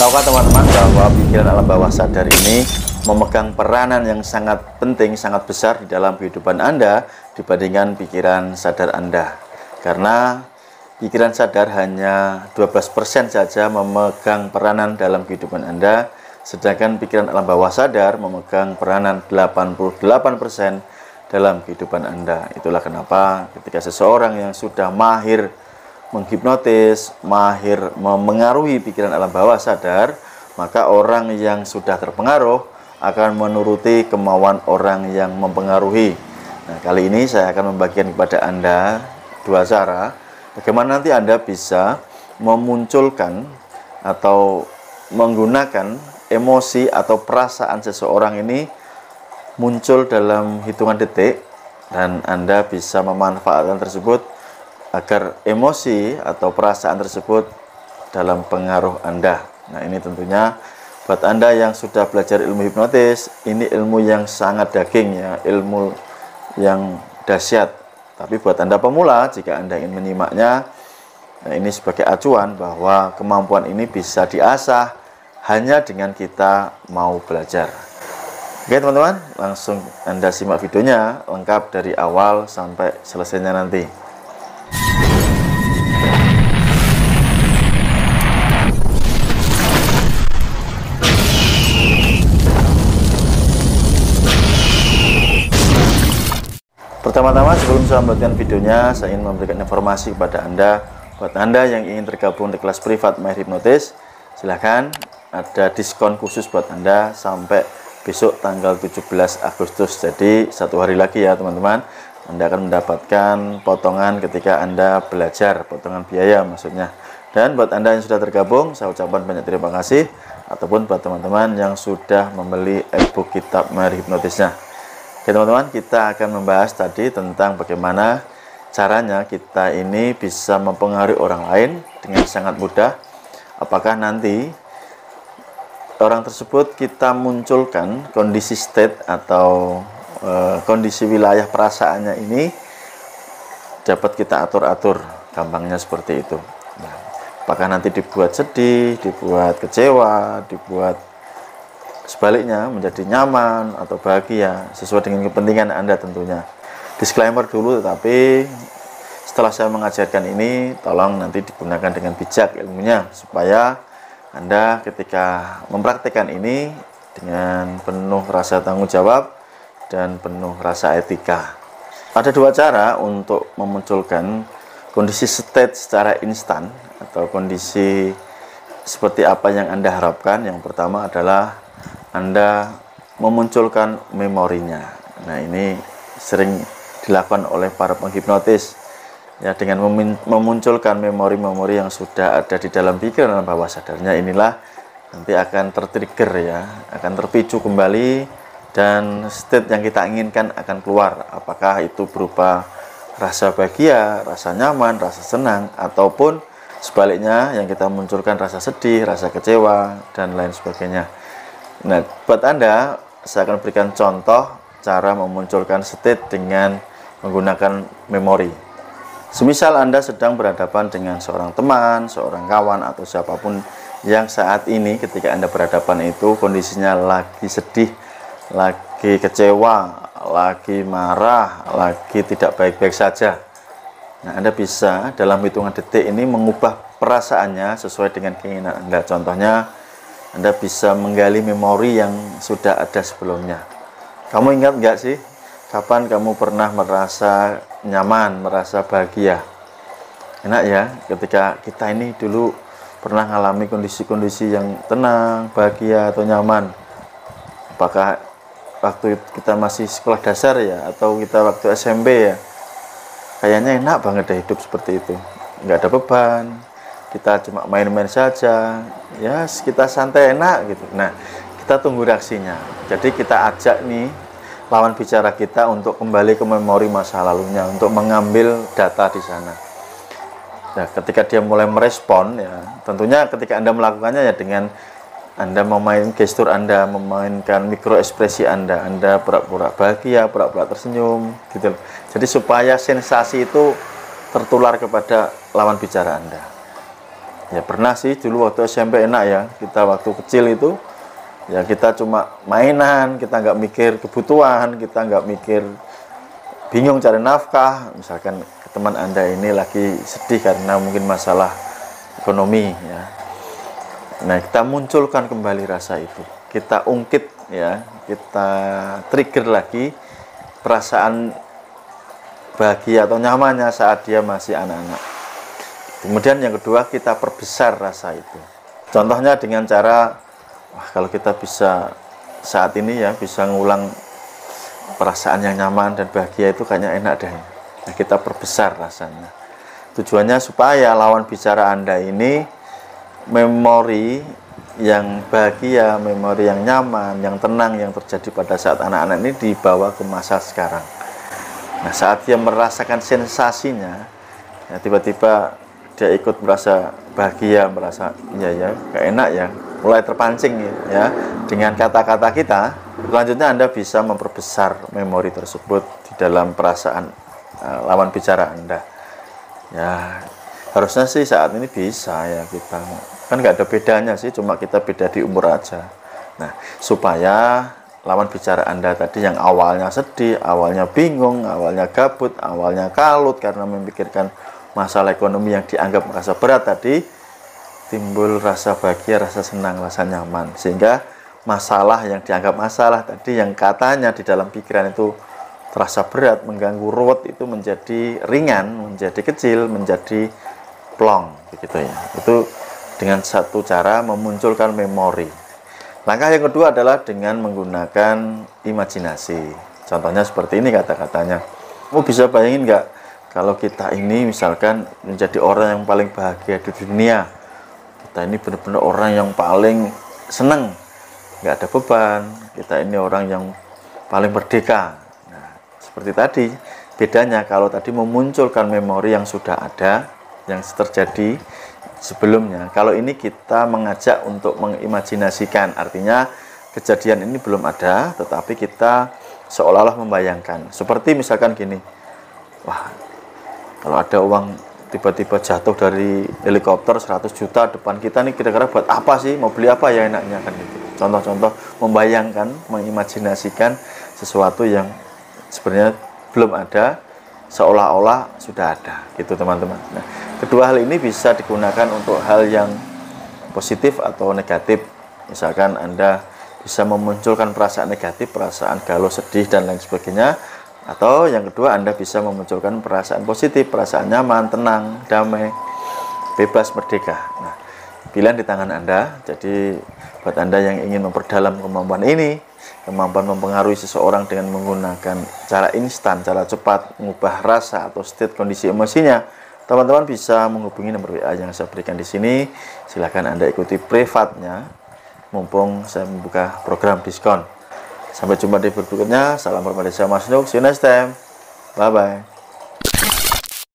Tahukah teman-teman bahwa pikiran alam bawah sadar ini memegang peranan yang sangat penting, sangat besar di dalam kehidupan Anda dibandingkan pikiran sadar Anda. Karena pikiran sadar hanya 12% saja memegang peranan dalam kehidupan Anda, sedangkan pikiran alam bawah sadar memegang peranan 88% dalam kehidupan Anda. Itulah kenapa ketika seseorang yang sudah mahir menghipnotis, mahir memengaruhi pikiran alam bawah sadar, maka orang yang sudah terpengaruh akan menuruti kemauan orang yang mempengaruhi. Nah, kali ini saya akan membagikan kepada Anda dua cara bagaimana nanti Anda bisa memunculkan atau menggunakan emosi atau perasaan seseorang ini muncul dalam hitungan detik, dan Anda bisa memanfaatkan tersebut agar emosi atau perasaan tersebut dalam pengaruh Anda. Nah, ini tentunya buat Anda yang sudah belajar ilmu hipnotis, ini ilmu yang sangat daging ya, ilmu yang dahsyat. Tapi buat Anda pemula, jika Anda ingin menyimaknya, nah ini sebagai acuan bahwa kemampuan ini bisa diasah hanya dengan kita mau belajar. Oke teman-teman, langsung Anda simak videonya lengkap dari awal sampai selesainya nanti. Pertama-tama sebelum saya membuatkan videonya, saya ingin memberikan informasi kepada Anda. Buat Anda yang ingin tergabung di kelas privat Mahir Hipnotis, silahkan, ada diskon khusus buat Anda sampai besok tanggal 17 Agustus. Jadi satu hari lagi ya teman-teman, Anda akan mendapatkan potongan ketika Anda belajar, potongan biaya maksudnya. Dan buat Anda yang sudah tergabung, saya ucapkan banyak terima kasih. Ataupun buat teman-teman yang sudah membeli e-book kitab Mahir Hipnotisnya. Oke teman-teman, kita akan membahas tadi tentang bagaimana caranya kita ini bisa mempengaruhi orang lain dengan sangat mudah. Apakah nanti orang tersebut kita munculkan kondisi state atau kondisi wilayah perasaannya ini dapat kita atur-atur, gampangnya seperti itu. Nah, apakah nanti dibuat sedih, dibuat kecewa, dibuat sebaliknya menjadi nyaman atau bahagia sesuai dengan kepentingan Anda tentunya. Disclaimer dulu, tetapi setelah saya mengajarkan ini, tolong nanti digunakan dengan bijak ilmunya supaya Anda ketika mempraktikkan ini dengan penuh rasa tanggung jawab dan penuh rasa etika. Ada dua cara untuk memunculkan kondisi state secara instan atau kondisi seperti apa yang Anda harapkan. Yang pertama adalah Anda memunculkan memorinya. Nah, ini sering dilakukan oleh para penghipnotis ya, dengan memunculkan memori-memori yang sudah ada di dalam pikiran alam bawah sadarnya. Inilah nanti akan tertrigger ya, akan terpicu kembali dan state yang kita inginkan akan keluar. Apakah itu berupa rasa bahagia, rasa nyaman, rasa senang, ataupun sebaliknya yang kita munculkan rasa sedih, rasa kecewa, dan lain sebagainya. Nah, buat Anda, saya akan berikan contoh cara memunculkan state dengan menggunakan memori. Semisal Anda sedang berhadapan dengan seorang teman, seorang kawan, atau siapapun yang saat ini ketika Anda berhadapan itu kondisinya lagi sedih, lagi kecewa, lagi marah, lagi tidak baik-baik saja. Nah, Anda bisa dalam hitungan detik ini mengubah perasaannya sesuai dengan keinginan Anda. Contohnya, Anda bisa menggali memori yang sudah ada sebelumnya. Kamu ingat nggak sih, kapan kamu pernah merasa nyaman, merasa bahagia? Enak ya, ketika kita ini dulu pernah mengalami kondisi-kondisi yang tenang, bahagia, atau nyaman. Apakah waktu kita masih sekolah dasar ya, atau kita waktu SMP ya? Kayaknya enak banget deh hidup seperti itu. Nggak ada beban, kita cuma main-main saja, ya kita santai enak gitu. Nah, kita tunggu reaksinya. Jadi kita ajak nih lawan bicara kita untuk kembali ke memori masa lalunya, untuk mengambil data di sana. Nah, ketika dia mulai merespon ya, tentunya ketika Anda melakukannya ya dengan Anda memainkan gestur Anda, memainkan mikro ekspresi Anda pura-pura bahagia, pura-pura tersenyum gitu. Jadi supaya sensasi itu tertular kepada lawan bicara Anda. Ya pernah sih dulu waktu SMP enak ya, kita waktu kecil itu ya kita cuma mainan, kita nggak mikir kebutuhan, kita nggak mikir bingung cari nafkah. Misalkan teman Anda ini lagi sedih karena mungkin masalah ekonomi ya. Nah, kita munculkan kembali rasa itu, kita ungkit ya, kita trigger lagi perasaan bahagia atau nyamannya saat dia masih anak-anak. Kemudian yang kedua, kita perbesar rasa itu. Contohnya dengan cara, wah kalau kita bisa saat ini ya, bisa ngulang perasaan yang nyaman dan bahagia itu kayaknya enak deh. Nah, kita perbesar rasanya. Tujuannya supaya lawan bicara Anda ini memori yang bahagia, memori yang nyaman, yang tenang yang terjadi pada saat anak-anak ini dibawa ke masa sekarang. Nah, saat dia merasakan sensasinya, ya tiba-tiba dia ikut merasa bahagia, merasa iya ya, gak enak ya, mulai terpancing ya dengan kata-kata kita. Selanjutnya Anda bisa memperbesar memori tersebut di dalam perasaan lawan bicara Anda. Ya harusnya sih saat ini bisa ya, kita kan nggak ada bedanya sih, cuma kita beda di umur aja. Nah, supaya lawan bicara Anda tadi yang awalnya sedih, awalnya bingung, awalnya gabut, awalnya kalut karena memikirkan masalah ekonomi yang dianggap merasa berat tadi, timbul rasa bahagia, rasa senang, rasa nyaman, sehingga masalah yang dianggap masalah tadi yang katanya di dalam pikiran itu terasa berat, mengganggu, ruwet, itu menjadi ringan, menjadi kecil, menjadi plong begitu ya. Itu dengan satu cara memunculkan memori. Langkah yang kedua adalah dengan menggunakan imajinasi. Contohnya seperti ini kata-katanya. Kamu bisa bayangin nggak kalau kita ini misalkan menjadi orang yang paling bahagia di dunia, kita ini benar-benar orang yang paling senang, nggak ada beban, kita ini orang yang paling merdeka. Nah, seperti tadi, bedanya kalau tadi memunculkan memori yang sudah ada, yang terjadi sebelumnya. Kalau ini kita mengajak untuk mengimajinasikan, artinya kejadian ini belum ada, tetapi kita seolah-olah membayangkan. Seperti misalkan gini, wah, kalau ada uang tiba-tiba jatuh dari helikopter 100 juta depan kita nih, kira-kira buat apa sih? Mau beli apa ya enaknya kan gitu. Contoh-contoh membayangkan, mengimajinasikan sesuatu yang sebenarnya belum ada, seolah-olah sudah ada gitu teman-teman. Nah, kedua hal ini bisa digunakan untuk hal yang positif atau negatif. Misalkan Anda bisa memunculkan perasaan negatif, perasaan galau, sedih dan lain sebagainya. Atau yang kedua, Anda bisa memunculkan perasaan positif, perasaan nyaman, tenang, damai, bebas, merdeka. Nah, pilihan di tangan Anda. Jadi buat Anda yang ingin memperdalam kemampuan ini, kemampuan mempengaruhi seseorang dengan menggunakan cara instan, cara cepat, mengubah rasa atau state kondisi emosinya, teman-teman bisa menghubungi nomor WA yang saya berikan di sini. Silakan Anda ikuti privatnya, mumpung saya membuka program diskon. Sampai jumpa di berikutnya. Salam hormat dari saya Mas Nuk. See you next time. Bye bye.